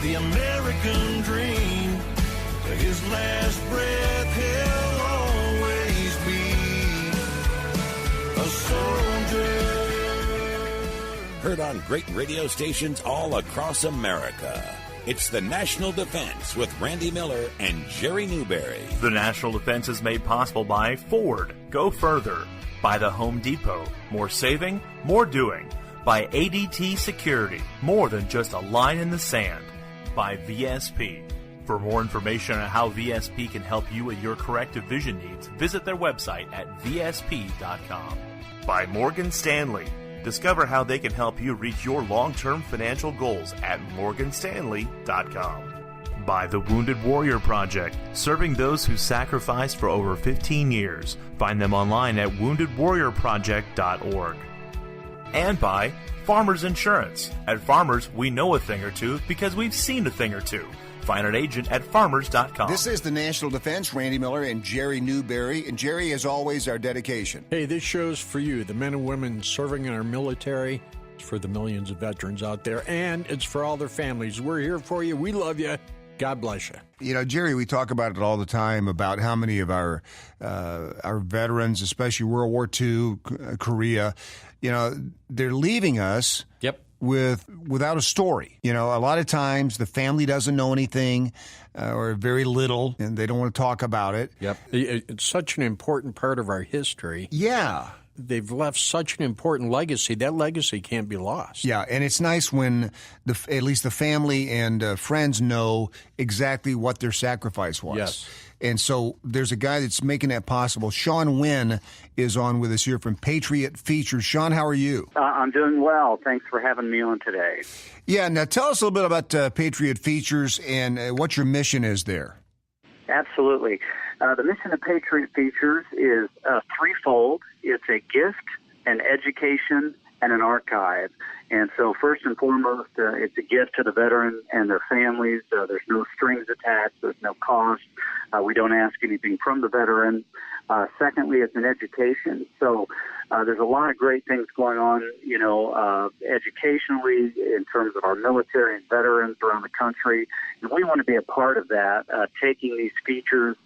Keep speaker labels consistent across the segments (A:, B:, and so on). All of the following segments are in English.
A: the American dream. To his last breath, he'll always be a soldier.
B: Heard on great radio stations all across America. It's the National Defense with Randy Miller and Jerry Newberry.
C: The National Defense is made possible by Ford, Go Further, by the Home Depot, more saving, more doing, by ADT Security, more than just a line in the sand, by VSP. For more information on how VSP can help you with your corrective vision needs, visit their website at VSP.com. By Morgan Stanley. Discover how they can help you reach your long-term financial goals at morganstanley.com. By the Wounded Warrior Project, serving those who sacrificed for over 15 years. Find them online at woundedwarriorproject.org. And by Farmers Insurance. At Farmers, we know a thing or two because we've seen a thing or two. Find an agent at farmers.com.
D: This is the National Defense, Randy Miller and Jerry Newberry. And Jerry, as always, our dedication.
E: Hey, this show's for you, the men and women serving in our military. It's for the millions of veterans out there, and it's for all their families. We're here for you. We love you. God bless you.
D: You know, Jerry, we talk about it all the time about how many of our veterans, especially World War II, Korea, you know, they're leaving us.
E: Yep.
D: Without a story. You know, a lot of times the family doesn't know anything or very little, and they don't want to talk about it.
E: Yep. It's such an important part of our history.
D: Yeah.
E: They've left such an important legacy. That legacy can't be lost.
D: Yeah, and it's nice when at least the family and friends know exactly what their sacrifice was.
E: Yes.
D: And so there's a guy that's making that possible. Sean Winn is on with us here from Patriot Features. Sean, how are you?
F: I'm doing well. Thanks for having me on today.
D: Yeah, now tell us a little bit about Patriot Features and what your mission is there.
F: Absolutely. The mission of Patriot Features is threefold. It's a gift, an education, and an archive. And so first and foremost, it's a gift to the veteran and their families. There's no strings attached. There's no cost. We don't ask anything from the veteran. Secondly, it's an education. So there's a lot of great things going on, you know, educationally in terms of our military and veterans around the country. And we want to be a part of that, taking these features,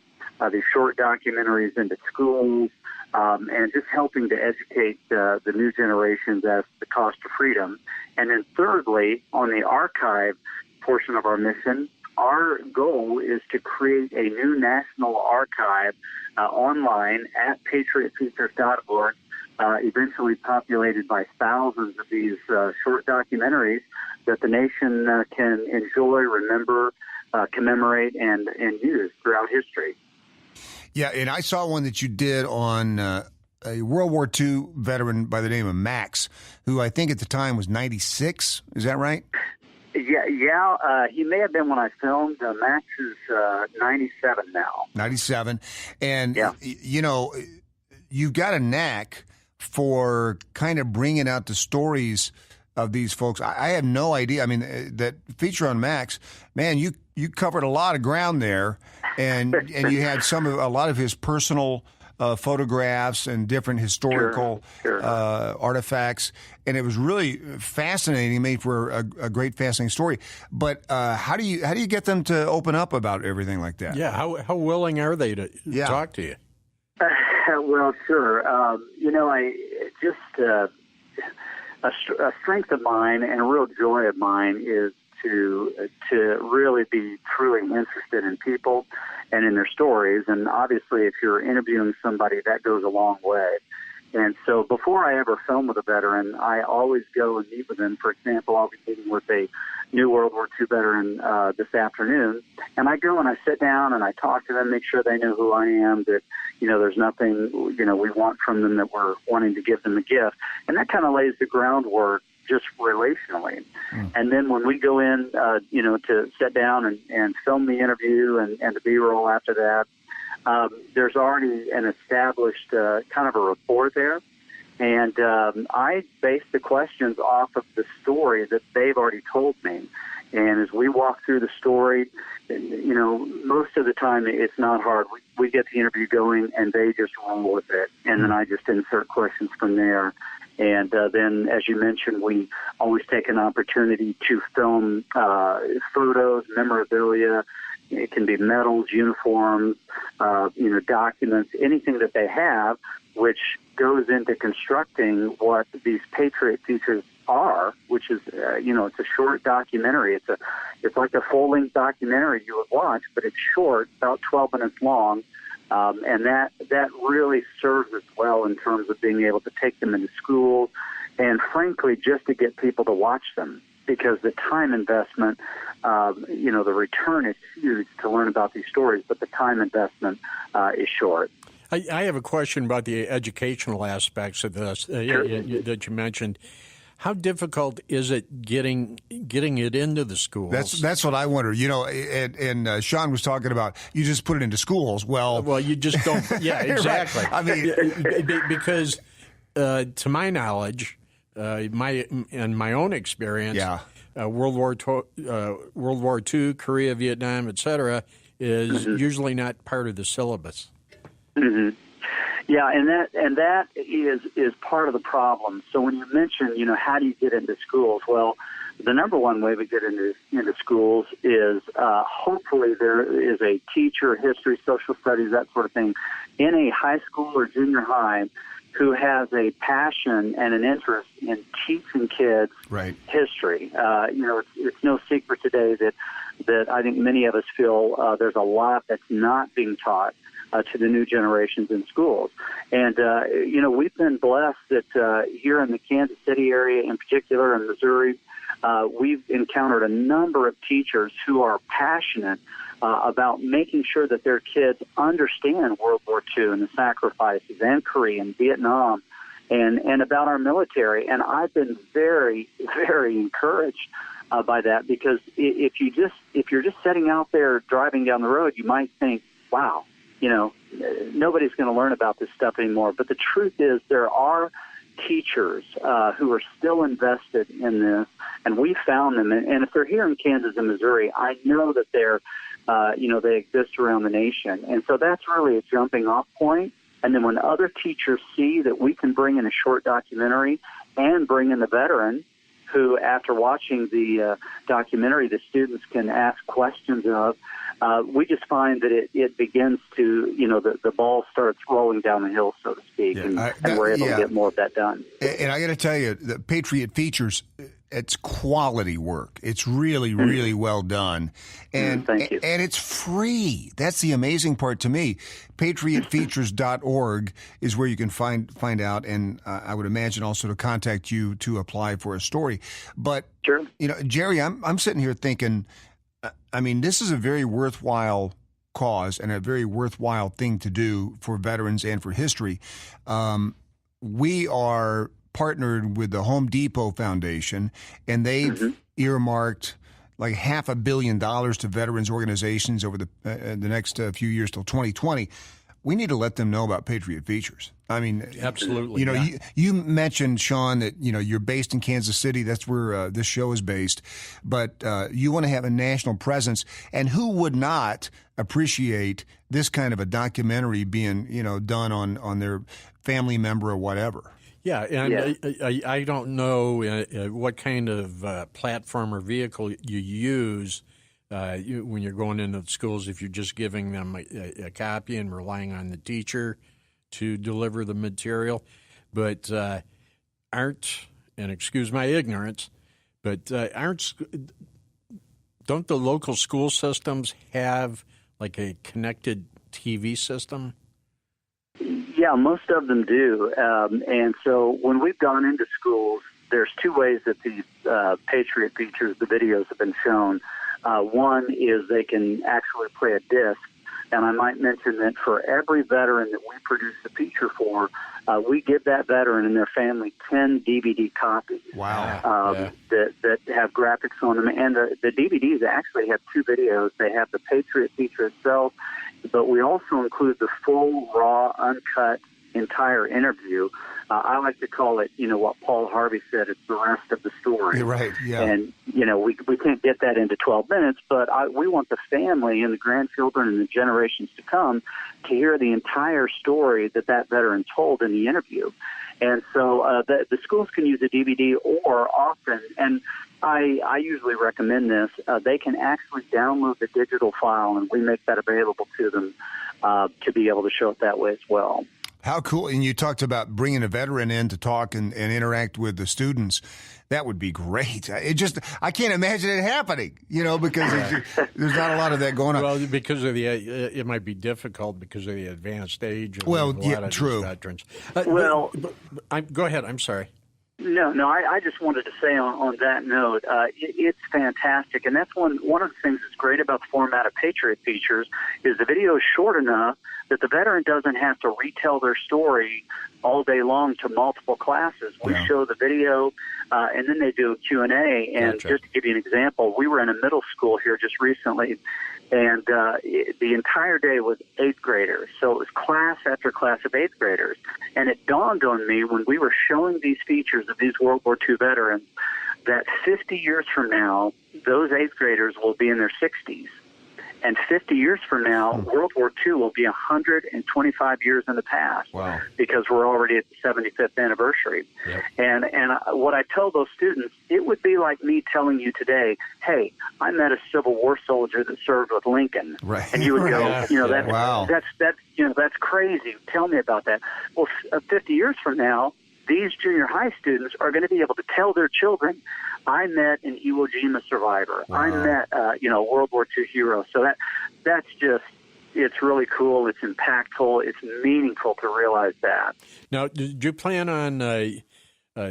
F: these short documentaries into schools, and just helping to educate the new generations as to the cost of freedom. And then thirdly, on the archive portion of our mission, our goal is to create a new national archive online at patriotfeatures.org, eventually populated by thousands of these short documentaries that the nation can enjoy, remember, commemorate, and use throughout history.
D: Yeah, and I saw one that you did on a World War II veteran by the name of Max, who I think at the time was 96. Is that right?
F: Yeah. He may have been when I filmed. Max is 97 now.
D: 97. And,
F: yeah.
D: You know, you've got a knack for kind of bringing out the stories of these folks. I have no idea. I mean, that feature on Max, man, you covered a lot of ground there, and you had a lot of his personal photographs and different historical artifacts, and it was really fascinating. Made for a great, fascinating story. But how do you get them to open up about everything like that?
E: Yeah, how willing are they to talk to you?
F: Well, sure. You know, a strength of mine and a real joy of mine is to really be truly interested in people and in their stories. And obviously, if you're interviewing somebody, that goes a long way. And so before I ever film with a veteran, I always go and meet with them. For example, I'll be meeting with a new World War II veteran this afternoon. And I go and I sit down and I talk to them, make sure they know who I am, that, you know, there's nothing, you know, we want from them, that we're wanting to give them a gift. And that kind of lays the groundwork just relationally. And then when we go in, you know, to sit down and film the interview and the B-roll after that, there's already an established kind of a rapport there. And I base the questions off of the story that they've already told me. And as we walk through the story, you know, most of the time it's not hard. We get the interview going and they just roll with it. And then I just insert questions from there. And then, as you mentioned, we always take an opportunity to film photos, memorabilia. It can be medals, uniforms, documents, anything that they have, which goes into constructing what these Patriot Features are, which is, it's a short documentary. It's like a full-length documentary you would watch, but it's short, about 12 minutes long. And that really serves us well in terms of being able to take them into schools and, frankly, just to get people to watch them, because the time investment, the return is huge to learn about these stories, but the time investment is short.
E: I have a question about the educational aspects of this
F: Sure.
E: that you mentioned. How difficult is it getting it into the schools?
D: That's what I wonder. And Sean was talking about you just put it into schools. Well,
E: you just don't. Yeah, exactly.
D: Right. I mean,
E: because to my knowledge, my own experience, World War II, Korea, Vietnam, etc., is usually not part of the syllabus.
F: Mm-hmm. Yeah, and that is part of the problem. So when you mention, how do you get into schools? Well, the number one way we get into schools is hopefully there is a teacher, history, social studies, that sort of thing, in a high school or junior high who has a passion and an interest in teaching kids history. It's no secret today that I think many of us feel there's a lot that's not being taught to the new generations in schools. And, we've been blessed that here in the Kansas City area in particular, in Missouri, we've encountered a number of teachers who are passionate about making sure that their kids understand World War II and the sacrifices, and Korea and Vietnam, and about our military. And I've been very, very encouraged by that, because if you're just sitting out there driving down the road, you might think, wow, nobody's going to learn about this stuff anymore. But the truth is there are teachers who are still invested in this, and we found them. And if they're here in Kansas and Missouri, I know that they're, they exist around the nation. And so that's really a jumping off point. And then when other teachers see that we can bring in a short documentary and bring in the veteran, who, after watching the documentary, the students can ask questions of, we just find that it begins to, the ball starts rolling down the hill, so to speak, and we're able to get more of that done.
D: And I got to tell you, the Patriot Features, it's quality work. It's really, really well done. And
F: thank you.
D: And it's free. That's the amazing part to me. PatriotFeatures.org is where you can find out, and I would imagine also to contact you to apply for a story. But,
F: sure.
D: Jerry, I'm sitting here thinking, this is a very worthwhile cause and a very worthwhile thing to do for veterans and for history. We are partnered with the Home Depot Foundation, and they've earmarked like $500 million to veterans organizations over the next few years till 2020. We need to let them know about Patriot Features.
E: Absolutely.
D: You mentioned, Sean, that you're based in Kansas City. That's where this show is based. But you want to have a national presence, and who would not appreciate this kind of a documentary being done on their family member or whatever?
E: Yeah, and I don't know what kind of platform or vehicle you use when you're going into the schools, if you're just giving them a copy and relying on the teacher to deliver the material. But aren't, and excuse my ignorance, but don't the local school systems have like a connected TV system?
F: Yeah, most of them do. And so when we've gone into schools, there's two ways that these Patriot Features, the videos, have been shown. One is they can actually play a disc. And I might mention that for every veteran that we produce a feature for, we give that veteran and their family 10 DVD copies.
D: Wow.
F: That have graphics on them. And the DVDs actually have two videos. They have the Patriot feature itself, but we also include the full, raw, uncut, entire interview. I like to call it, what Paul Harvey said, it's the rest of the story.
D: You're right, yeah.
F: And, we can't get that into 12 minutes, but we want the family and the grandchildren and the generations to come to hear the entire story that veteran told in the interview. And so the schools can use a DVD, or often, and I usually recommend this, they can actually download the digital file, and we make that available to them to be able to show it that way as well.
D: How cool. And you talked about bringing a veteran in to talk and interact with the students. That would be great. I can't imagine it happening, because there's not a lot of that going on.
E: Well, because of it might be difficult because of the advanced age of
D: true.
E: these veterans. Go ahead. I'm sorry.
F: No, I just wanted to say on that note, it's fantastic. And that's one of the things that's great about the format of Patriot Features is the video is short enough that the veteran doesn't have to retell their story all day long to multiple classes. We show the video, and then they do a Q&A. And
E: Gotcha.
F: just to give you an example, we were in a middle school here just recently, and the entire day was 8th graders. So it was class after class of 8th graders. And it dawned on me when we were showing these features of these World War II veterans that 50 years from now, those 8th graders will be in their 60s. And 50 years from now, World War II will be 125 years in the past.
D: Wow.
F: Because we're already at the 75th anniversary.
E: Yep.
F: And what I tell those students, it would be like me telling you today, hey, I met a Civil War soldier that served with Lincoln.
D: Right.
F: And you would go,
D: Wow.
F: that's crazy. Tell me about that. Well, 50 years from now, these junior high students are going to be able to tell their children, I met an Iwo Jima survivor.
D: Wow.
F: I met, World War II hero. So that's just, it's really cool. It's impactful. It's meaningful to realize that.
E: Now, did you plan on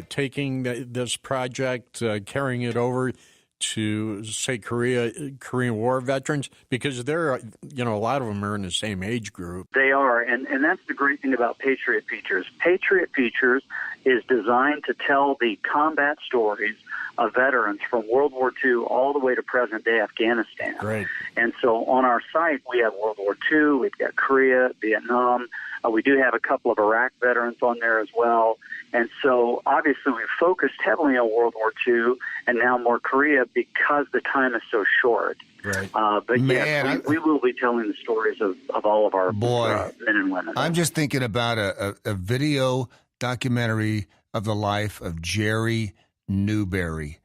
E: taking this project, carrying it over to, say, Korean War veterans? Because there are, a lot of them are in the same age group.
F: They are, and that's the great thing about Patriot Features. Patriot Features is designed to tell the combat stories of veterans from World War II all the way to present-day Afghanistan.
E: Great.
F: And so on our site, we have World War II, we've got Korea, Vietnam. We do have a couple of Iraq veterans on there as well. And so obviously we've focused heavily on World War II and now more Korea because the time is so short.
E: Right.
F: But
D: Man,
F: yes, we will be telling the stories of all of our men and women.
D: I'm just thinking about a video documentary of the life of Jerry Newberry.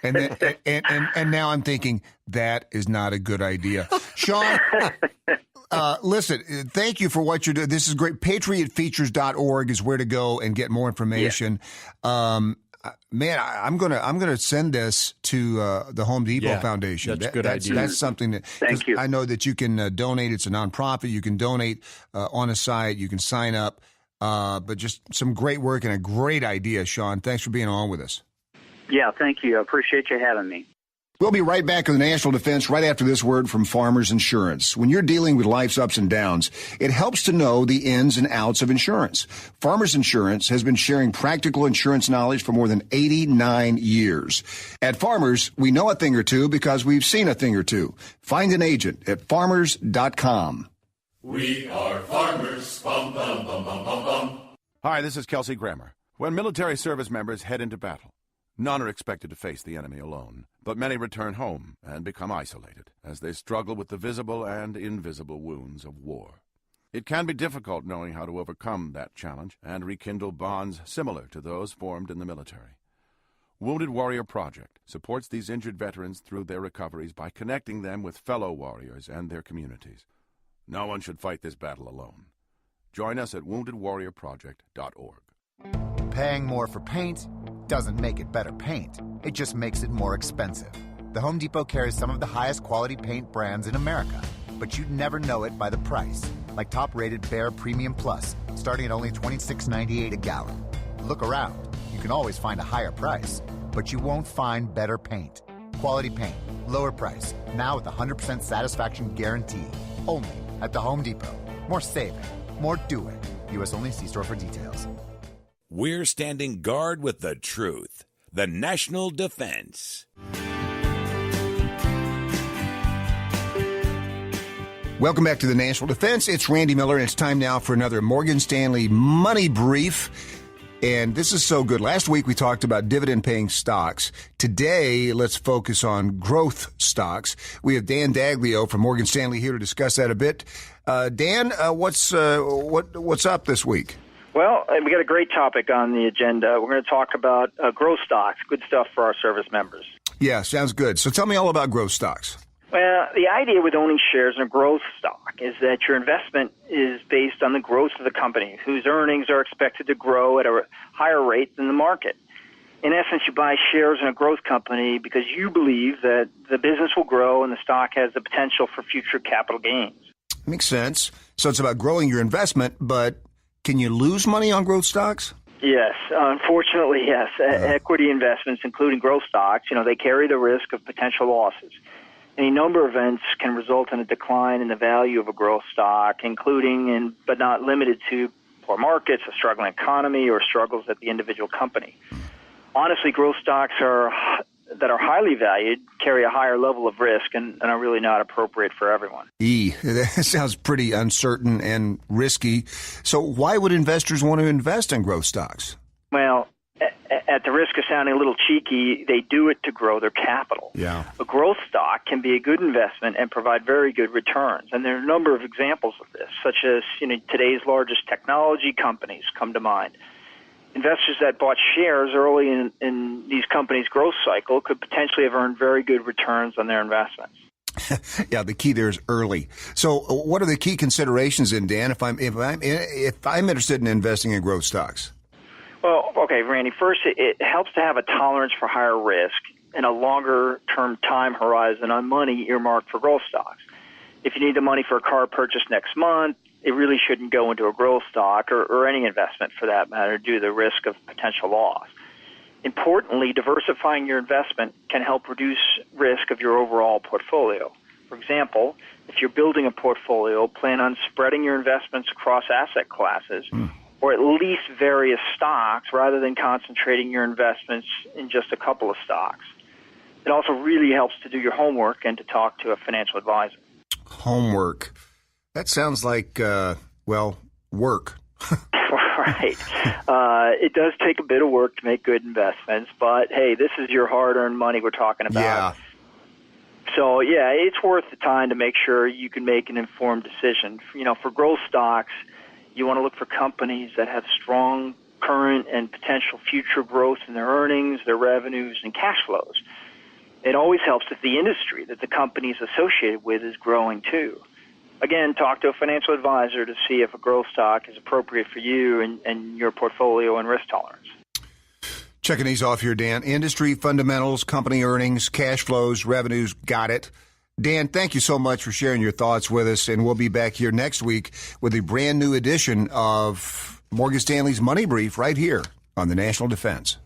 D: And now I'm thinking that is not a good idea. Sean, listen, thank you for what you're doing. This is great. PatriotFeatures.org is where to go and get more information. Yeah. Man, I'm gonna send this to the Home Depot Foundation.
E: That's a good idea.
D: That's something that
F: Thank you.
D: I know that you can donate. It's a nonprofit. You can donate on a site. You can sign up. But just some great work and a great idea, Sean. Thanks for being on with us.
F: Yeah, thank you. I appreciate you having me.
D: We'll be right back with the National Defense right after this word from Farmers Insurance. When you're dealing with life's ups and downs, it helps to know the ins and outs of insurance. Farmers Insurance has been sharing practical insurance knowledge for more than 89 years. At Farmers, we know a thing or two because we've seen a thing or two. Find an agent at farmers.com.
A: We are farmers. Bum, bum, bum, bum, bum, bum.
G: Hi, this is Kelsey Grammer. When military service members head into battle, none are expected to face the enemy alone, but many return home and become isolated as they struggle with the visible and invisible wounds of war. It can be difficult knowing how to overcome that challenge and rekindle bonds similar to those formed in the military. Wounded Warrior Project supports these injured veterans through their recoveries by connecting them with fellow warriors and their communities. No one should fight this battle alone. Join us at woundedwarriorproject.org.
H: Paying more for paint doesn't make it better paint. It just makes it more expensive. The Home Depot carries some of the highest quality paint brands in America, but you'd never know it by the price, like top-rated Behr Premium Plus, starting at only $26.98 a gallon. Look around. You can always find a higher price, but you won't find better paint. Quality paint, lower price, now with 100% satisfaction guarantee. Only at the Home Depot. More saving, more doing. U.S. only. See store for details.
B: We're standing guard with the truth. The National Defense.
D: Welcome back to the National Defense. It's Randy Miller, and it's time now for another Morgan Stanley Money Brief. And this is so good. Last week we talked about dividend-paying stocks. Today, let's focus on growth stocks. We have Dan Daglio from Morgan Stanley here to discuss that a bit. Dan, what's up this week?
I: Well, we got a great topic on the agenda. We're going to talk about growth stocks, good stuff for our service members.
D: Yeah, sounds good. So tell me all about growth stocks.
I: Well, the idea with owning shares in a growth stock is that your investment is based on the growth of the company, whose earnings are expected to grow at a higher rate than the market. In essence, you buy shares in a growth company because you believe that the business will grow and the stock has the potential for future capital gains.
D: Makes sense. So it's about growing your investment, but can you lose money on growth stocks?
I: Yes, unfortunately, yes. Equity investments, including growth stocks, they carry the risk of potential losses. Any number of events can result in a decline in the value of a growth stock, including, but not limited to, poor markets, a struggling economy, or struggles at the individual company. Honestly, growth stocks that are highly valued carry a higher level of risk and are really not appropriate for everyone.
D: That sounds pretty uncertain and risky. So why would investors want to invest in growth stocks?
I: Well, at the risk of sounding a little cheeky, they do it to grow their capital.
D: Yeah.
I: A growth stock can be a good investment and provide very good returns. And there are a number of examples of this, such as today's largest technology companies come to mind. Investors that bought shares early in these companies' growth cycle could potentially have earned very good returns on their investments.
D: Yeah, the key there is early. So what are the key considerations in, Dan, if I'm interested in investing in growth stocks?
I: Well, okay, Randy, first, it helps to have a tolerance for higher risk and a longer-term time horizon on money earmarked for growth stocks. If you need the money for a car purchase next month, it really shouldn't go into a growth stock or any investment for that matter due to the risk of potential loss. Importantly, diversifying your investment can help reduce risk of your overall portfolio. For example, if you're building a portfolio, plan on spreading your investments across asset classes or at least various stocks rather than concentrating your investments in just a couple of stocks. It also really helps to do your homework and to talk to a financial advisor.
D: Homework. That sounds like, work.
I: Right. It does take a bit of work to make good investments, but, hey, this is your hard-earned money we're talking about.
D: Yeah.
I: So, yeah, it's worth the time to make sure you can make an informed decision. For growth stocks, you want to look for companies that have strong current and potential future growth in their earnings, their revenues, and cash flows. It always helps if the industry that the company is associated with is growing too. Again, talk to a financial advisor to see if a growth stock is appropriate for you and your portfolio and risk tolerance.
D: Checking these off here, Dan. Industry fundamentals, company earnings, cash flows, revenues, got it. Dan, thank you so much for sharing your thoughts with us, and we'll be back here next week with a brand new edition of Morgan Stanley's Money Brief right here on the National Defense.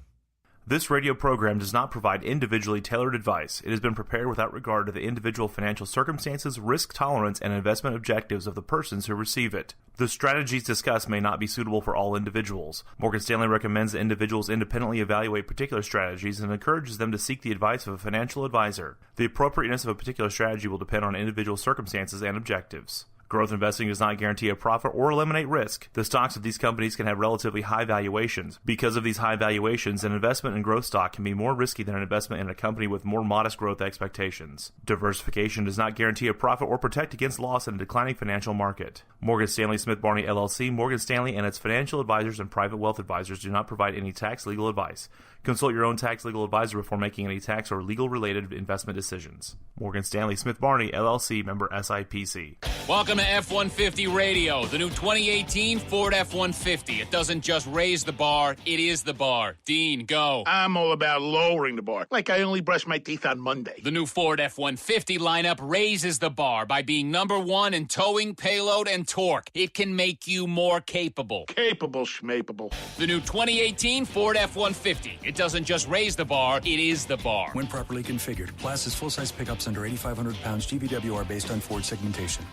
C: This radio program does not provide individually tailored advice. It has been prepared without regard to the individual financial circumstances, risk tolerance, and investment objectives of the persons who receive it. The strategies discussed may not be suitable for all individuals. Morgan Stanley recommends that individuals independently evaluate particular strategies and encourages them to seek the advice of a financial advisor. The appropriateness of a particular strategy will depend on individual circumstances and objectives. Growth investing does not guarantee a profit or eliminate risk. The stocks of these companies can have relatively high valuations. Because of these high valuations, an investment in growth stock can be more risky than an investment in a company with more modest growth expectations. Diversification does not guarantee a profit or protect against loss in a declining financial market. Morgan Stanley Smith Barney LLC, Morgan Stanley and its financial advisors and private wealth advisors do not provide any tax legal advice. Consult your own tax legal advisor before making any tax or legal-related investment decisions. Morgan Stanley Smith Barney, LLC, member SIPC.
J: Welcome to F-150 Radio, the new 2018 Ford F-150. It doesn't just raise the bar, it is the bar. Dean, go.
K: I'm all about lowering the bar, like I only brush my teeth on Monday.
J: The new Ford F-150 lineup raises the bar by being number one in towing, payload, and torque. It can make you more capable.
K: Capable schmapable.
J: The new 2018 Ford F-150. It doesn't just raise the bar, it is the bar.
L: When properly configured, classes full-size pickups under 8,500 pounds GVW are based on Ford segmentation.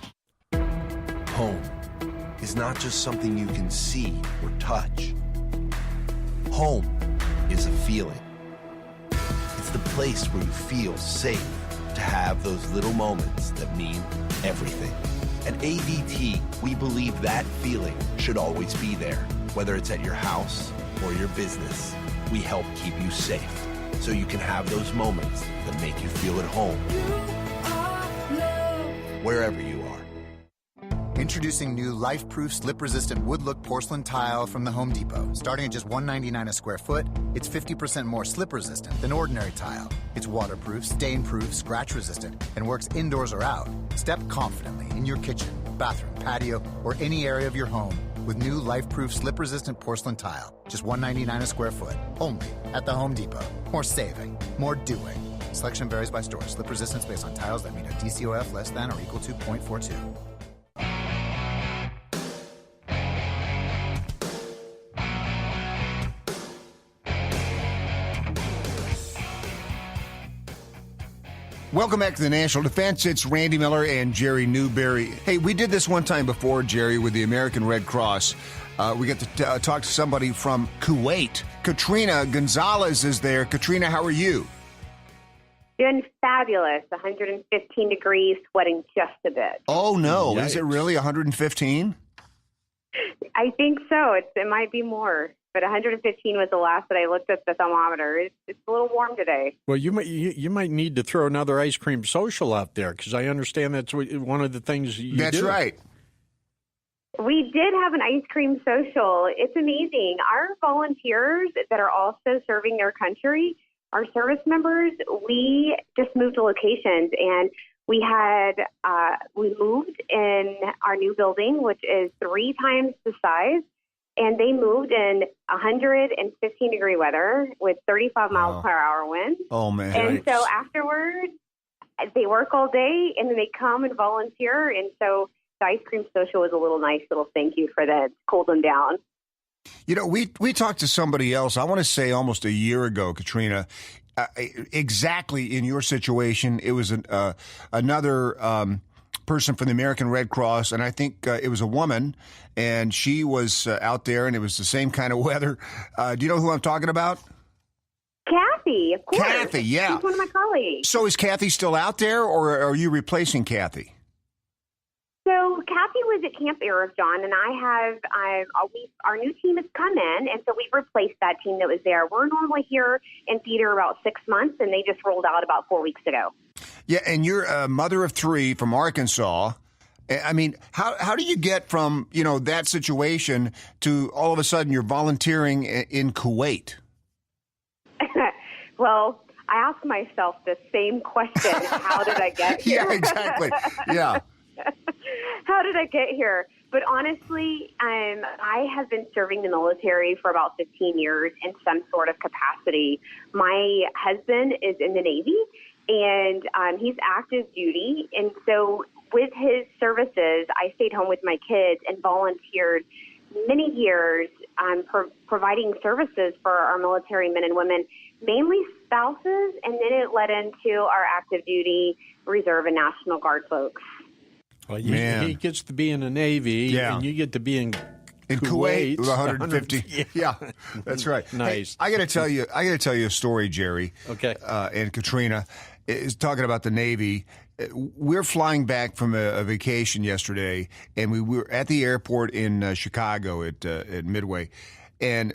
M: Home is not just something you can see or touch. Home is a feeling. It's the place where you feel safe to have those little moments that mean everything. At ADT, we believe that feeling should always be there, whether it's at your house or your business. We help keep you safe so you can have those moments that make you feel at home. Wherever you are.
H: Introducing new life-proof, slip-resistant wood-look porcelain tile from the Home Depot. Starting at just $1.99 a square foot, it's 50% more slip-resistant than ordinary tile. It's waterproof, stain-proof, scratch-resistant, and works indoors or out. Step confidently in your kitchen, bathroom, patio, or any area of your home with new life-proof, slip-resistant porcelain tile. Just $1.99 a square foot. Only at the Home Depot. More saving, more doing. Selection varies by store. Slip resistance based on tiles that meet a DCOF less than or equal to 0.42.
D: Welcome back to the National Defense. It's Randy Miller and Jerry Newberry. Hey, we did this one time before, Jerry, with the American Red Cross. We get to talk to somebody from Kuwait. Katrina Gonzalez is there. Katrina, how are you?
N: Doing fabulous. 115 degrees, sweating just a bit.
D: Oh, no. Yikes. Is it really 115?
N: I think so. It might be more. But 115 was the last that I looked at the thermometer. It's a little warm today.
E: Well, you might need to throw another ice cream social out there, because I understand that's one of the things you do.
D: That's right.
N: We did have an ice cream social. It's amazing. Our volunteers that are also serving their country, our service members, we just moved locations, and we moved in our new building, which is 3 times the size. And they moved in 115-degree weather with 35 miles per hour winds.
D: Oh, man.
N: And so afterwards, they work all day, and then they come and volunteer. And so the ice cream social was a nice little thank you for that. Cooled them down.
D: You know, we talked to somebody else, I want to say almost a year ago, Katrina, exactly in your situation. It was another person from the American Red Cross, and I think it was a woman, and she was out there, and it was the same kind of weather. Do you know who I'm talking about?
N: Kathy, of course.
D: Kathy, yeah.
N: She's one of my colleagues.
D: So is Kathy still out there, or are you replacing Kathy?
N: So Kathy was at Camp Arif, John, and our new team has come in, and so we've replaced that team that was there. We're normally here in theater about 6 months, and they just rolled out about 4 weeks ago.
D: Yeah, and you're a mother of 3 from Arkansas. I mean, how do you get from, that situation to all of a sudden you're volunteering in Kuwait?
N: Well, I ask myself the same question. How did I get here?
D: Yeah, exactly. Yeah.
N: How did I get here? But honestly, I have been serving the military for about 15 years in some sort of capacity. My husband is in the Navy, and he's active duty. And so with his services, I stayed home with my kids and volunteered many years providing services for our military men and women, mainly spouses, and then it led into our active duty, reserve, and National Guard folks.
E: Well, he gets to be in the Navy, and you get to be in
D: Kuwait, 150. Yeah, that's right.
E: Nice.
D: Hey, I got to tell you a story, Jerry.
E: Okay.
D: And Katrina is talking about the Navy. We're flying back from a vacation yesterday, and we were at the airport in Chicago at Midway, and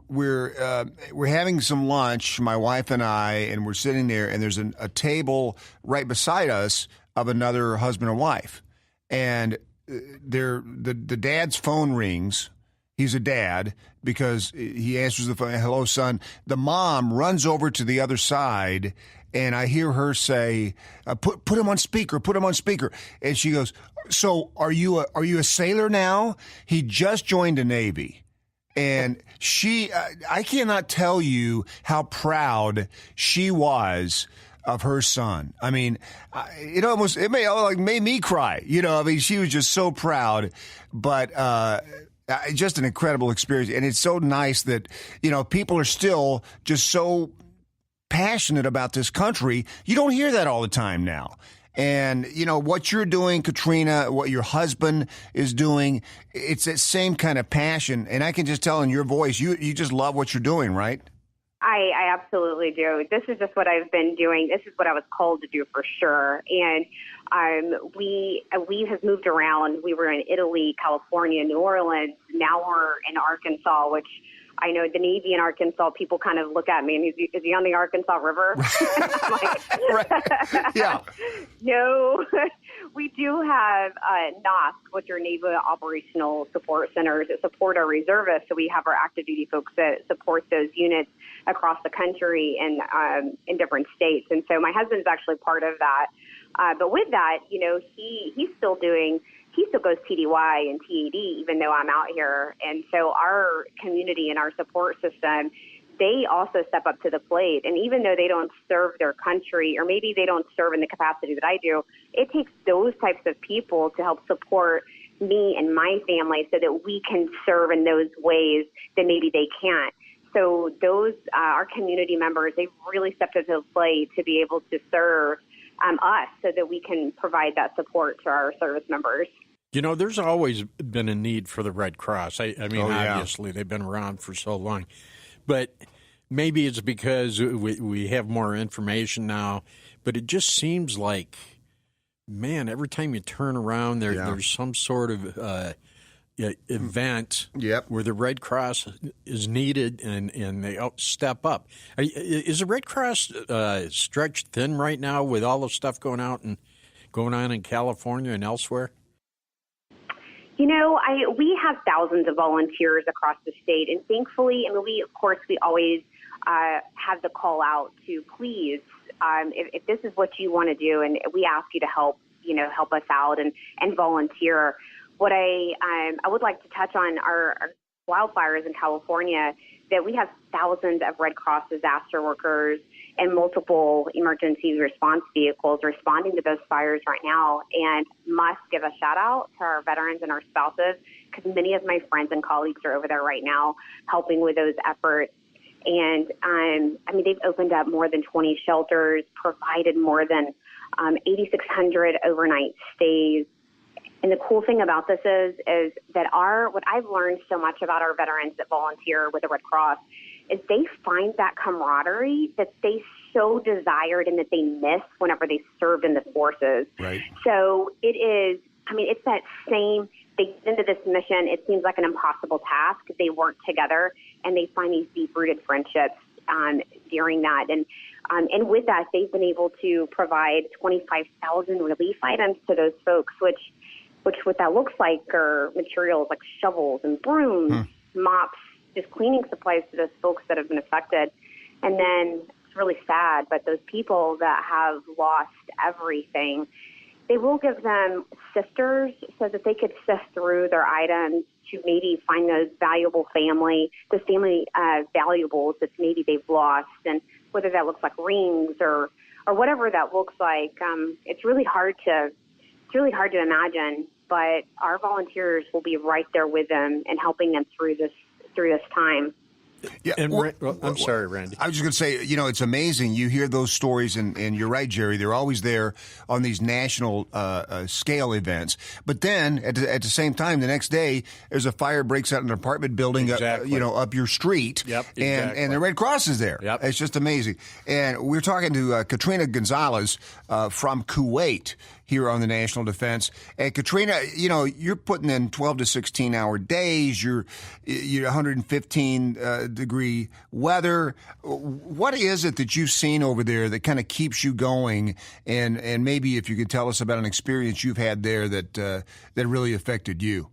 D: we're having some lunch, my wife and I, and we're sitting there, and there's a table right beside us of another husband and wife. And the dad's phone rings. He's a dad because he answers the phone. Hello, son. The mom runs over to the other side, and I hear her say, "Put him on speaker. Put him on speaker." And she goes, "So are you a sailor now?" He just joined the Navy, and I cannot tell you how proud she was of her son. I mean, it made me cry. I mean, she was just so proud, but just an incredible experience. And it's so nice that, people are still just so passionate about this country. You don't hear that all the time now. And, what you're doing, Katrina, what your husband is doing, it's that same kind of passion. And I can just tell in your voice, you just love what you're doing, right?
N: I absolutely do. This is just what I've been doing. This is what I was called to do for sure. And we have moved around. We were in Italy, California, New Orleans. Now we're in Arkansas, which I know the Navy in Arkansas, people kind of look at me and is he on the Arkansas River? I'm like,
D: right. Yeah.
N: No, we do have NOSC, which are Naval Operational Support Centers that support our reservists. So we have our active duty folks that support those units across the country and in different states. And so my husband's actually part of that. But with that, he still goes TDY and TAD, even though I'm out here. And so our community and our support system, they also step up to the plate. And even though they don't serve their country, or maybe they don't serve in the capacity that I do, it takes those types of people to help support me and my family so that we can serve in those ways that maybe they can't. So those, our community members, they've really stepped up to the plate to be able to serve us so that we can provide that support to our service members.
E: There's always been a need for the Red Cross. I mean, obviously, they've been around for so long. But maybe it's because we have more information now. But it just seems like, man, every time you turn around, there's some sort of event where the Red Cross is needed and they step up. Is the Red Cross stretched thin right now with all the stuff going on in California and elsewhere?
N: We have thousands of volunteers across the state, and thankfully, we always have the call out to please, if this is what you want to do, and we ask you to help us out and volunteer. What I would like to touch on are wildfires in California, that we have thousands of Red Cross disaster workers and multiple emergency response vehicles responding to those fires right now, and must give a shout out to our veterans and our spouses, because many of my friends and colleagues are over there right now helping with those efforts. And they've opened up more than 20 shelters, provided more than 8,600 overnight stays. And the cool thing about this is that what I've learned so much about our veterans that volunteer with the Red Cross is they find that camaraderie that they so desired and that they missed whenever they served in the forces.
D: Right.
N: So it is, it's that same, they get into this mission, it seems like an impossible task. They work together and they find these deep-rooted friendships during that. And with that, they've been able to provide 25,000 relief items to those folks, which what that looks like are materials like shovels and brooms, mops, just cleaning supplies to those folks that have been affected. And then it's really sad, but those people that have lost everything, they will give them sifters so that they could sift through their items to maybe find those family valuables that maybe they've lost. And whether that looks like rings or whatever that looks like, it's really hard to imagine, but our volunteers will be right there with them and helping them through this time.
E: Yeah, and I'm sorry, Randy.
D: I was just going to say, it's amazing. You hear those stories, and you're right, Jerry. They're always there on these national scale events. But then, at the same time, the next day, there's a fire breaks out in an apartment building, up your street.
E: Yep,
D: and the Red Cross is there.
E: Yep.
D: It's just amazing. And we're talking to Katrina Gonzalez from Kuwait here on the National Defense. And Katrina, you're putting in 12 to 16-hour days. You're 115 degree weather. What is it that you've seen over there that kind of keeps you going? And maybe if you could tell us about an experience you've had there that really affected you.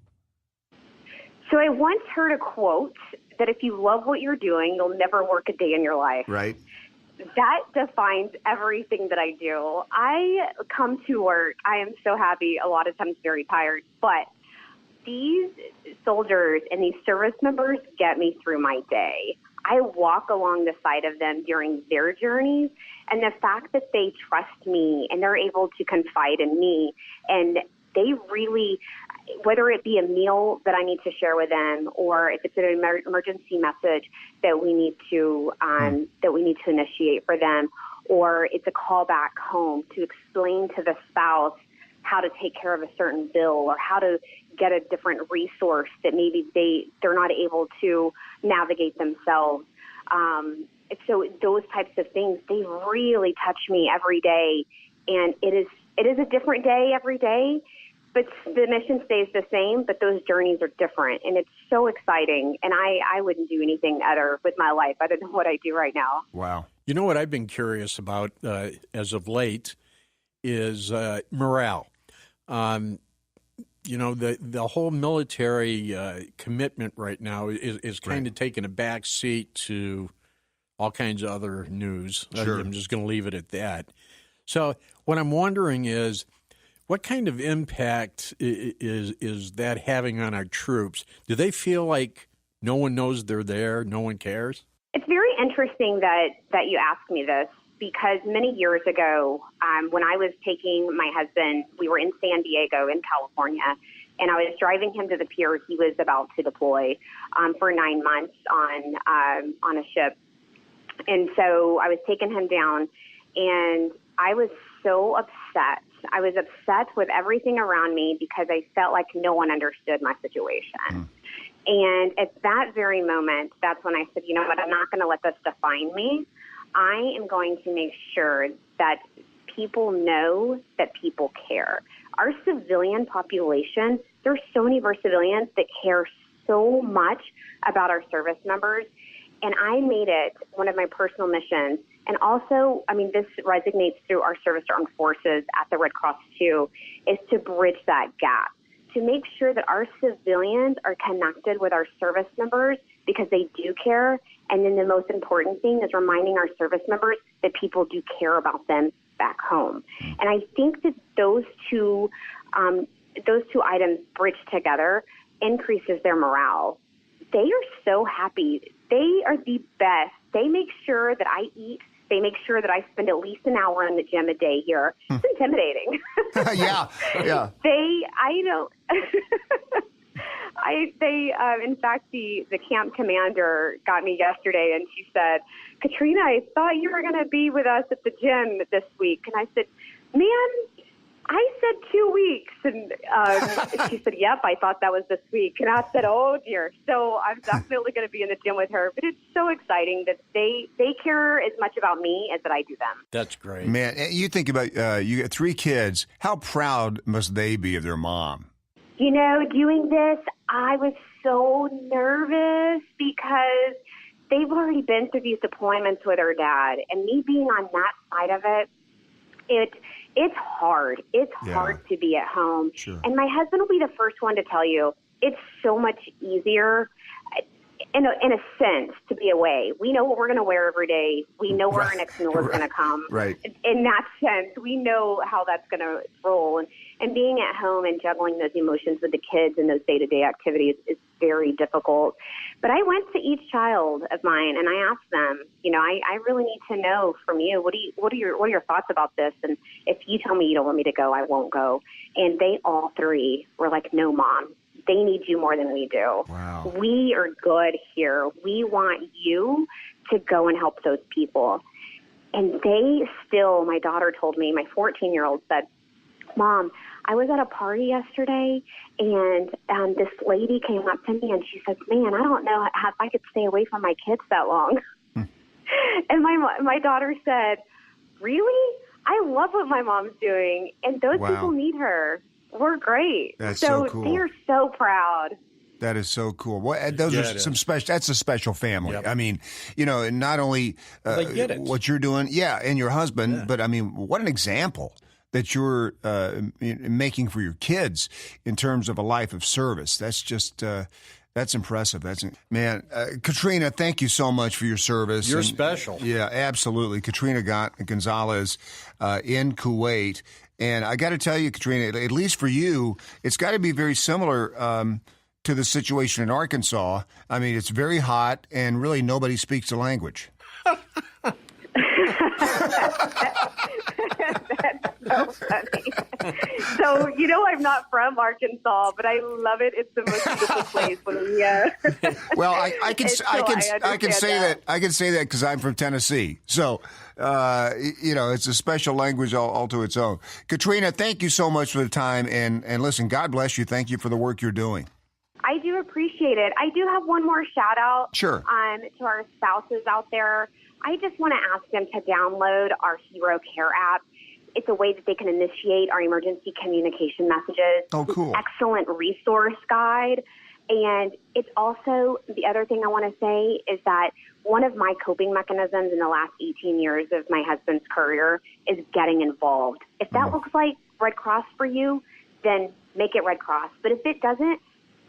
N: So I once heard a quote that if you love what you're doing, you'll never work a day in your life.
D: Right.
N: That defines everything that I do. I come to work, I am so happy, a lot of times very tired, but these soldiers and these service members get me through my day. I walk along the side of them during their journeys, and the fact that they trust me and they're able to confide in me, and they really, whether it be a meal that I need to share with them, or if it's an emergency message that we need to initiate for them, or it's a call back home to explain to the spouse how to take care of a certain bill or how to get a different resource that maybe they're not able to navigate themselves. So those types of things, they really touch me every day, and it is a different day every day. But the mission stays the same, but those journeys are different, and it's so exciting. And I wouldn't do anything other with my life other than what I do right now.
D: Wow.
E: You know what I've been curious about as of late is morale. The whole military commitment right now is kind of taking a back seat to all kinds of other news.
D: Sure.
E: I'm just going to leave it at that. So what I'm wondering is, what kind of impact is that having on our troops? Do they feel like no one knows they're there, no one cares?
N: It's very interesting that you asked me this, because many years ago, when I was taking my husband, we were in San Diego in California, and I was driving him to the pier. He was about to deploy for 9 months on a ship. And so I was taking him down, and I was so upset. I was upset with everything around me because I felt like no one understood my situation. And at that very moment, that's when I said, you know what, I'm not going to let this define me. I am going to make sure that people know that people care. Our civilian population, there's so many of our civilians that care so much about our service members. And I made it one of my personal missions. And also, this resonates through our service to armed forces at the Red Cross too, is to bridge that gap, to make sure that our civilians are connected with our service members because they do care. And then the most important thing is reminding our service members that people do care about them back home. And I think that those two items bridged together increases their morale. They are so happy. They are the best. They make sure that I eat. They make sure that I spend at least an hour in the gym a day here. It's intimidating.
D: Yeah.
N: In fact, the camp commander got me yesterday, and she said, Katrina, I thought you were going to be with us at the gym this week. And I said, man, I said 2 weeks. And she said, yep, I thought that was this week. And I said, oh, dear. So I'm definitely going to be in the gym with her. But it's so exciting that they care as much about me as that I do them.
E: That's great.
D: Man, you think about you got 3 kids. How proud must they be of their mom?
N: Doing this, I was so nervous because they've already been through these deployments with her dad. And me being on that side of it, it's hard. It's hard to be at home.
D: Sure.
N: And my husband will be the first one to tell you it's so much easier in a sense to be away. We know what we're going to wear every day. We know where our next meal is going to come.
D: Right.
N: In that sense, we know how that's going to roll. And being at home and juggling those emotions with the kids and those day-to-day activities is very difficult. But I went to each child of mine and I asked them, I really need to know from you, what are your thoughts about this? And if you tell me you don't want me to go, I won't go. And they all 3 were like, no, Mom, they need you more than we do.
D: Wow.
N: We are good here. We want you to go and help those people. And they still, my daughter told me, my 14-year-old said, Mom, I was at a party yesterday, and this lady came up to me, and she said, man, I don't know if I could stay away from my kids that long. And my daughter said, really? I love what my mom's doing, and those people need her. We're great.
D: That's so cool.
N: They're so proud.
D: That is so cool. Well, those are some special. That's a special family. Yep. I mean, not only
E: they get it.
D: What you're doing, and your husband, but I mean, what an example that you're making for your kids in terms of a life of service. That's just that's impressive. Man, Katrina, thank you so much for your service.
E: You're special.
D: Yeah, absolutely. Katrina Gonzalez in Kuwait. And I got to tell you, Katrina, at least for you, it's got to be very similar to the situation in Arkansas. I mean, it's very hot, and really nobody speaks the language.
N: That's so funny. So, I'm not from Arkansas, but I love it. It's the most beautiful place.
D: Well, I can say that because I'm from Tennessee. So, it's a special language all to its own. Katrina, thank you so much for the time. And listen, God bless you. Thank you for the work you're doing.
N: I do appreciate it. I do have one more shout out
D: to
N: our spouses out there. I just want to ask them to download our Hero Care app. It's a way that they can initiate our emergency communication messages.
D: Oh, cool.
N: Excellent resource guide. And it's also, the other thing I want to say is that one of my coping mechanisms in the last 18 years of my husband's career is getting involved. If that looks like Red Cross for you, then make it Red Cross. But if it doesn't,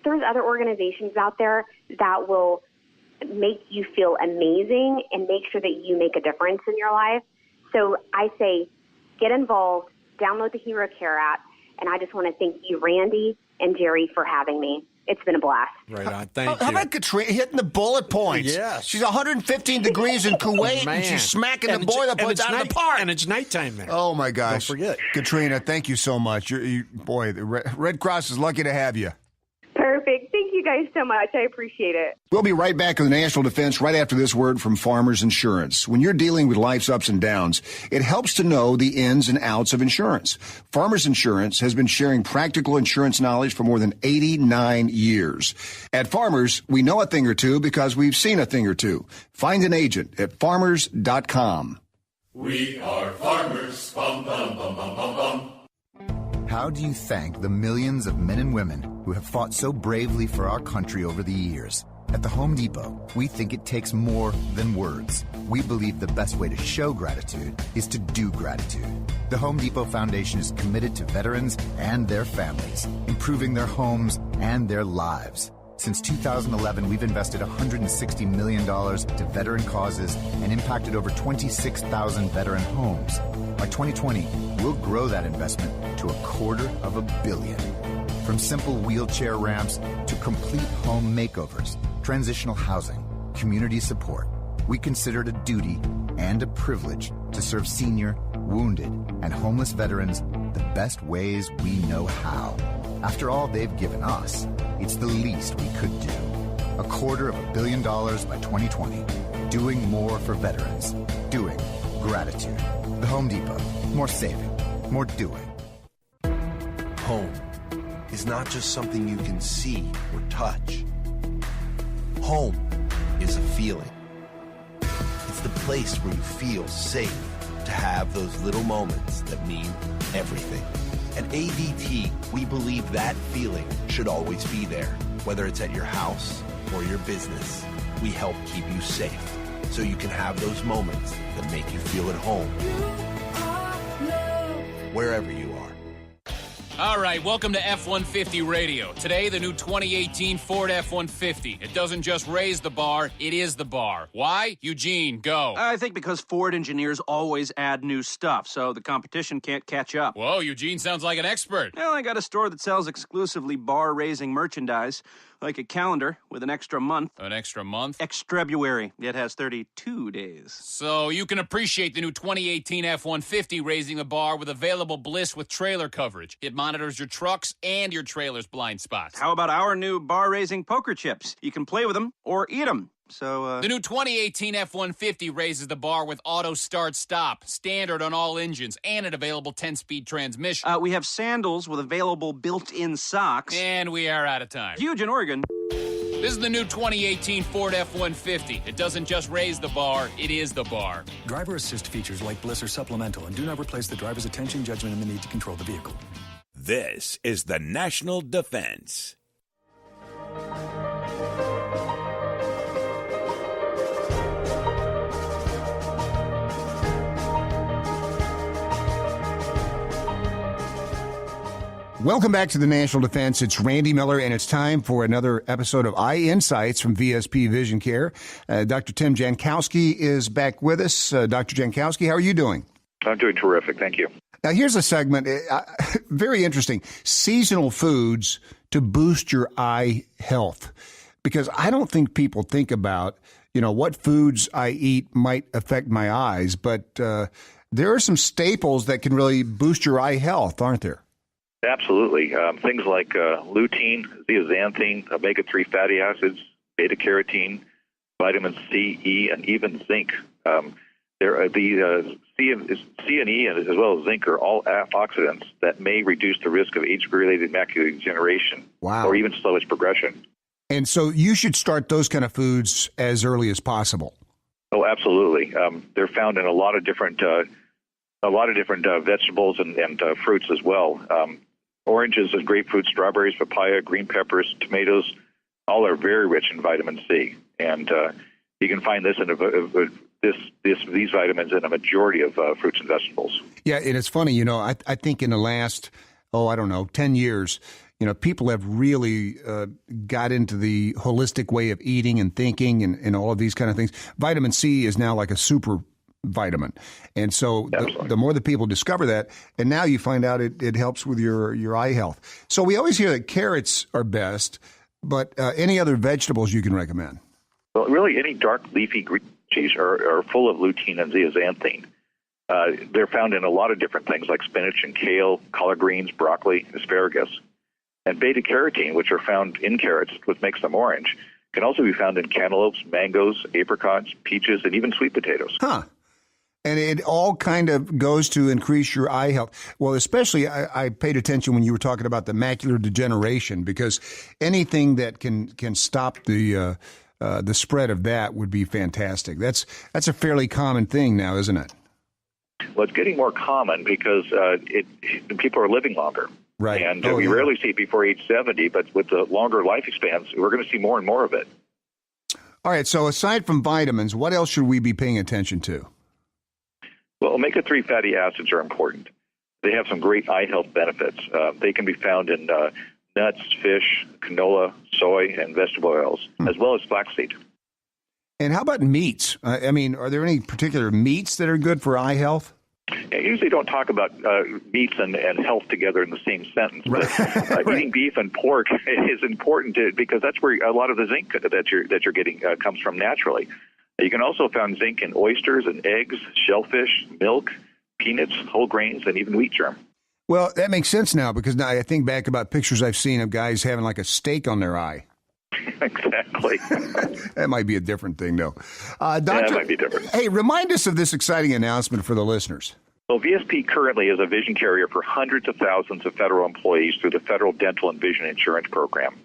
N: there's other organizations out there that will make you feel amazing and make sure that you make a difference in your life. So I say get involved, download the Hero Care app, and I just want to thank you, Randy and Jerry, for having me. It's been a blast.
E: Right on. Thank you.
D: How about Katrina hitting the bullet points?
E: Yes.
D: She's 115 degrees in Kuwait, and she's smacking the bullet points out of the park.
E: And it's nighttime there.
D: Oh, my gosh.
E: Don't forget.
D: Katrina, thank you so much. Boy, the Red Cross is lucky to have you.
N: Perfect. Thank you guys so much. I appreciate it.
D: We'll be right back with the National Defense right after this word from Farmers Insurance. When you're dealing with life's ups and downs, it helps to know the ins and outs of insurance. Farmers Insurance has been sharing practical insurance knowledge for more than 89 years. At Farmers, we know a thing or two because we've seen a thing or two. Find an agent at farmers.com.
A: We are farmers. Bum, bum, bum, bum, bum, bum.
H: How do you thank the millions of men and women who have fought so bravely for our country over the years? At the Home Depot, we think it takes more than words. We believe the best way to show gratitude is to do gratitude. The Home Depot Foundation is committed to veterans and their families, improving their homes and their lives. Since 2011, we've invested $160 million to veteran causes and impacted over 26,000 veteran homes. By 2020, we'll grow that investment to $250 million. From simple wheelchair ramps to complete home makeovers, transitional housing, community support, we consider it a duty and a privilege to serve senior, wounded, and homeless veterans the best ways we know how. After all they've given us, it's the least we could do. $250 million by 2020. Doing more for veterans. Doing gratitude. The Home Depot. More saving. More doing.
M: Home is not just something you can see or touch. Home is a feeling. It's the place where you feel safe to have those little moments that mean everything. At ADT, we believe that feeling should always be there. Whether it's at your house or your business, we help keep you safe so you can have those moments that make you feel at home. Wherever you are.
J: All right, welcome to F-150 Radio. Today, the new 2018 Ford F-150. It doesn't just raise the bar, it is the bar. Why? Eugene, go.
O: I think because Ford engineers always add new stuff, so the competition can't catch up.
J: Whoa, Eugene sounds like an expert.
O: Well, I got a store that sells exclusively bar-raising merchandise, like a calendar with an extra month.
J: An extra month?
O: Extrebuary. It has 32 days.
J: So you can appreciate the new 2018 F-150 raising the bar with available bliss with trailer coverage. It monitors your trucks and your trailer's blind spots.
O: How about our new bar-raising poker chips? You can play with them or eat them. So,
J: The new 2018 F-150 raises the bar with auto start-stop, standard on all engines, and an available 10-speed transmission.
O: We have sandals with available built-in socks.
J: And we are out of time.
O: Huge in Oregon.
J: This is the new 2018 Ford F-150. It doesn't just raise the bar, it is the bar.
L: Driver assist features like Bliss are supplemental and do not replace the driver's attention, judgment, and the need to control the vehicle.
B: This is the National Defense.
D: Welcome back to the National Defense. It's Randy Miller, and it's time for another episode of Eye Insights from VSP Vision Care. Dr. Tim Jankowski is back with us. Dr. Jankowski, how are you doing?
P: I'm doing terrific. Thank you.
D: Now, here's a segment, very interesting, seasonal foods to boost your eye health. Because I don't think people think about, what foods I eat might affect my eyes, but there are some staples that can really boost your eye health, aren't there?
P: Absolutely. Things like lutein, zeaxanthin, omega-3 fatty acids, beta-carotene, vitamin C, E, and even zinc. There are the C and E, as well as zinc, are all antioxidants that may reduce the risk of age-related macular degeneration, or even slow its progression.
D: And so you should start those kind of foods as early as possible.
P: Oh, absolutely. They're found in a lot of different vegetables and fruits as well. Oranges and grapefruit, strawberries, papaya, green peppers, tomatoes, all are very rich in vitamin C, and you can find this in these vitamins in a majority of fruits and vegetables.
D: Yeah, and it's funny, I think in the last I don't know, 10 years, people have really got into the holistic way of eating and thinking and all of these kind of things. Vitamin C is now like a super vitamin. And so the more that people discover that, and now you find out it helps with your eye health. So we always hear that carrots are best, but any other vegetables you can recommend?
P: Well, really, any dark leafy green veggies are full of lutein and zeaxanthin. They're found in a lot of different things like spinach and kale, collard greens, broccoli, asparagus. And beta-carotene, which are found in carrots, which makes them orange, can also be found in cantaloupes, mangoes, apricots, peaches, and even sweet potatoes.
D: Huh. And it all kind of goes to increase your eye health. Well, especially I paid attention when you were talking about the macular degeneration, because anything that can stop the spread of that would be fantastic. That's a fairly common thing now, isn't it?
P: Well, it's getting more common because people are living longer.
D: Right.
P: And we rarely see it before age 70, but with the longer life spans, we're going to see more and more of it.
D: All right. So aside from vitamins, what else should we be paying attention to?
P: Well, omega-3 fatty acids are important. They have some great eye health benefits. They can be found in nuts, fish, canola, soy, and vegetable oils, as well as flaxseed.
D: And how about meats? I mean, are there any particular meats that are good for eye health?
P: I usually don't talk about meats and health together in the same sentence. But eating beef and pork is important because that's where a lot of the zinc that you're getting comes from naturally. You can also find zinc in oysters and eggs, shellfish, milk, peanuts, whole grains, and even wheat germ.
D: Well, that makes sense now because now I think back about pictures I've seen of guys having like a steak on their eye.
P: Exactly.
D: That might be a different thing, though. Doctor,
P: that might be different.
D: Hey, remind us of this exciting announcement for the listeners.
P: Well, VSP currently is a vision carrier for hundreds of thousands of federal employees through the Federal Dental and Vision Insurance Program.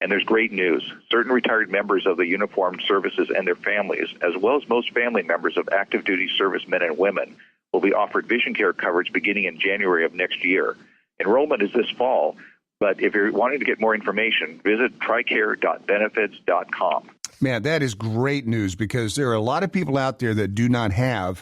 P: And there's great news. Certain retired members of the uniformed services and their families, as well as most family members of active duty servicemen and women, will be offered vision care coverage beginning in January of next year. Enrollment is this fall, but if you're wanting to get more information, visit tricare.benefits.com.
D: Man, that is great news because there are a lot of people out there that do not have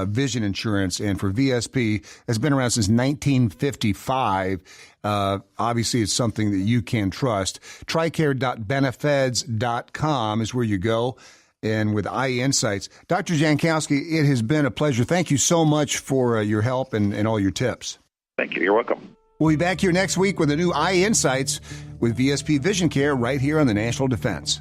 D: vision insurance, and for VSP, it's been around since 1955. Obviously, it's something that you can trust. Tricare.benefeds.com is where you go, and with Eye Insights. Dr. Jankowski, it has been a pleasure. Thank you so much for your help and all your tips.
P: Thank you. You're welcome.
D: We'll be back here next week with a new Eye Insights with VSP Vision Care right here on the National Defense.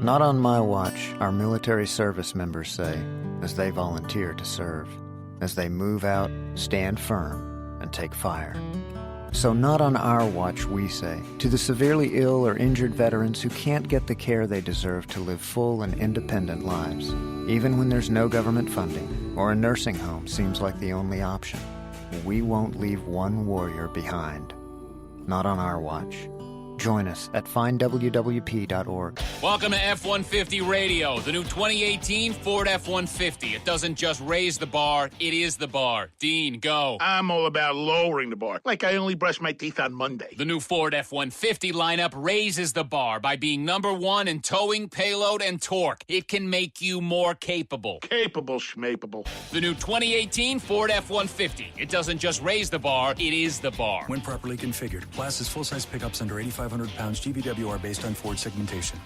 Q: Not on my watch, our military service members say, as they volunteer to serve, as they move out, stand firm, and take fire. So not on our watch, we say, to the severely ill or injured veterans who can't get the care they deserve to live full and independent lives, even when there's no government funding or a nursing home seems like the only option. We won't leave one warrior behind. Not on our watch. Join us at findwwp.org.
J: Welcome to F-150 Radio, the new 2018 Ford F-150. It doesn't just raise the bar, it is the bar. Dean, go.
K: I'm all about lowering the bar, like I only brush my teeth on Monday.
J: The new Ford F-150 lineup raises the bar by being number one in towing, payload, and torque. It can make you more capable.
K: Capable schmapable.
J: The new 2018 Ford F-150. It doesn't just raise the bar, it is the bar.
L: When properly configured, classes full-size pickups under 8,500 pounds GVWR based on Ford segmentation.